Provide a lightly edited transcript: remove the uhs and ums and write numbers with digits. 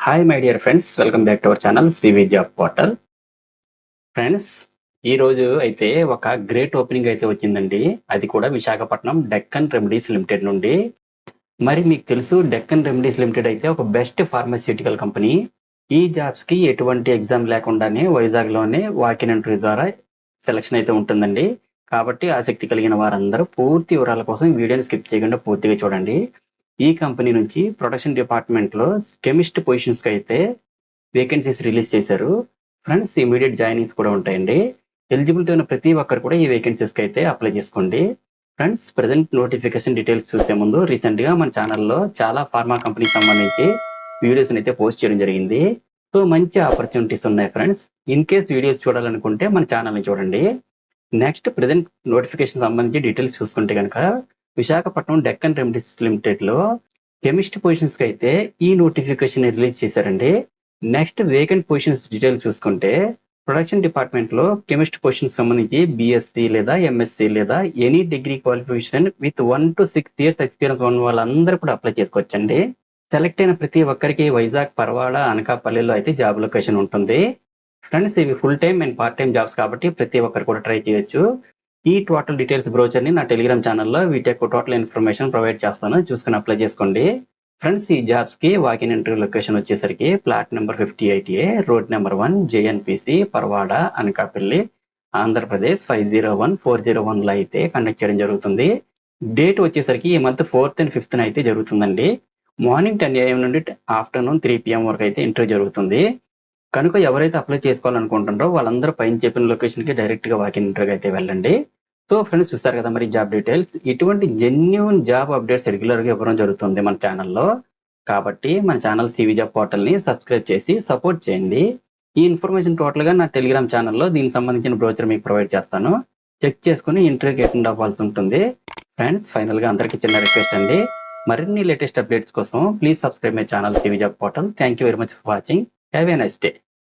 Hi my dear friends, welcome back to our channel CV job portal. Friends, ఈ రోజు అయితే ఒక great opening అయితే వచ్చిందండి. అది కూడా విశాఖపట్నం డెక్కన్ రెమెడీస్ లిమిటెడ్ నుండి. మరి మీకు తెలుసు, డెక్కన్ రెమెడీస్ లిమిటెడ్ అయితే ఒక బెస్ట్ ఫార్మాస్యూటికల్ కంపెనీ. ఈ జాబ్స్ కి ఎటువంటి ఎగ్జామ్ లేకుండానే వైజాగ్ లోనే వాకిన్ ఇంటర్వ్యూ ద్వారా సెలక్షన్ అయితే ఉంటుందండి. కాబట్టి ఆసక్తి కలిగిన వారందరూ పూర్తి వివరాల కోసం వీడియోని స్కిప్ చేయకుండా పూర్తిగా చూడండి. ఈ కంపెనీ నుంచి ప్రొడక్షన్ డిపార్ట్మెంట్ లో కెమిస్ట్ పొజిషన్స్ కి అయితే వేకెన్సీస్ రిలీజ్ చేశారు. ఫ్రెండ్స్, ఇమీడియట్ జాయినింగ్స్ కూడా ఉంటాయండి. ఎలిజిబిలిటీ ఉన్న ప్రతి ఒక్కరు కూడా ఈ వేకెన్సీస్ కి అయితే అప్లై చేసుకోండి. ఫ్రెండ్స్, ప్రెసెంట్ నోటిఫికేషన్ డీటెయిల్స్ చూసే ముందు రీసెంట్ గా మన ఛానల్లో చాలా ఫార్మా కంపెనీకి సంబంధించి వీడియోస్ అయితే పోస్ట్ చేయడం జరిగింది. సో మంచి ఆపర్చునిటీస్ ఉన్నాయి ఫ్రెండ్స్. ఇన్ కేస్ వీడియోస్ చూడాలనుకుంటే మన ఛానల్ని చూడండి. నెక్స్ట్, ప్రెసెంట్ నోటిఫికేషన్ సంబంధించి డీటెయిల్స్ చూసుకుంటే కనుక విశాఖపట్నం డెక్కన్ రెమెడీస్ లిమిటెడ్ లో కెమిస్ట్ పొజిషన్స్ కి అయితే ఈ నోటిఫికేషన్ రిలీజ్ చేశారండి. నెక్స్ట్, వేకెంట్ పొజిషన్స్ డీటెయిల్ చూసుకుంటే ప్రొడక్షన్ డిపార్ట్మెంట్ లో కెమిస్ట్ పొజిషన్స్ సంబంధించి బిఎస్సి లేదా ఎంఎస్సి లేదా any degree qualification with 1 to 6 years experience ఉన్న వాళ్ళందరూ కూడా అప్లై చేసుకోవచ్చండి. సెలెక్ట్ అయిన ప్రతి ఒక్కరికి వైజాగ్, పరవాడ, అనకాపల్లిలో అయితే జాబ్ లొకేషన్ ఉంటుంది. ఫ్రెండ్స్, ఇవి full time and part time jobs కాబట్టి ప్రతి ఒక్కరు కూడా ట్రై చేయొచ్చు. ఈ టోటల్ డీటెయిల్స్ బ్రోచర్ ని నా టెలిగ్రామ్ ఛానల్లో వీటి యొక్క టోటల్ ఇన్ఫర్మేషన్ ప్రొవైడ్ చేస్తాను, చూసుకుని అప్లై చేసుకోండి. ఫ్రెండ్స్, ఈ జాబ్స్ కి వాకిన్ ఇంటర్వ్యూ లొకేషన్ వచ్చేసరికి plot number 58A, road number 1, జేఎన్పిసి, Paravada, Anakapalli, Andhra Pradesh 501401 లో అయితే కండక్ట్ చేయడం జరుగుతుంది. డేట్ వచ్చేసరికి ఈ మంత్ 4th and 5th అయితే జరుగుతుందండి. మార్నింగ్ 10 AM నుండి ఆఫ్టర్నూన్ 3 PM వరకు అయితే ఇంటర్వ్యూ జరుగుతుంది. కనుక ఎవరైతే అప్లై చేసుకోవాలనుకుంటున్నారో వాళ్ళందరూ పైన చెప్పిన లొకేషన్ కి డైరెక్ట్ గా వాకిన్ ఇంటర్వ్యూ అయితే వెళ్ళండి. సో ఫ్రెండ్స్, చూస్తారు కదా మరి జాబ్ డీటెయిల్స్. ఇటువంటి జెన్యూన్ జాబ్ అప్డేట్స్ రెగ్యులర్ గా ఇవ్వడం జరుగుతుంది మన ఛానల్లో. కాబట్టి మన ఛానల్ సివి జాబ్ పోర్టల్ ని సబ్స్క్రైబ్ చేసి సపోర్ట్ చేయండి. ఈ ఇన్ఫర్మేషన్ టోటల్ గా నా టెలిగ్రామ్ ఛానల్లో దీనికి సంబంధించిన బ్రోచర్ మీకు ప్రొవైడ్ చేస్తాను, చెక్ చేసుకుని ఇంటర్వ్యూకి అటెండ్ అవ్వాల్సి ఉంటుంది. ఫ్రెండ్స్, ఫైనల్ గా అందరికీ చిన్న రిక్వెస్ట్ అండి, మరిన్ని లేటెస్ట్ అప్డేట్స్ కోసం please subscribe my channel CV job portal. Thank you very much for watching. Have a nice day.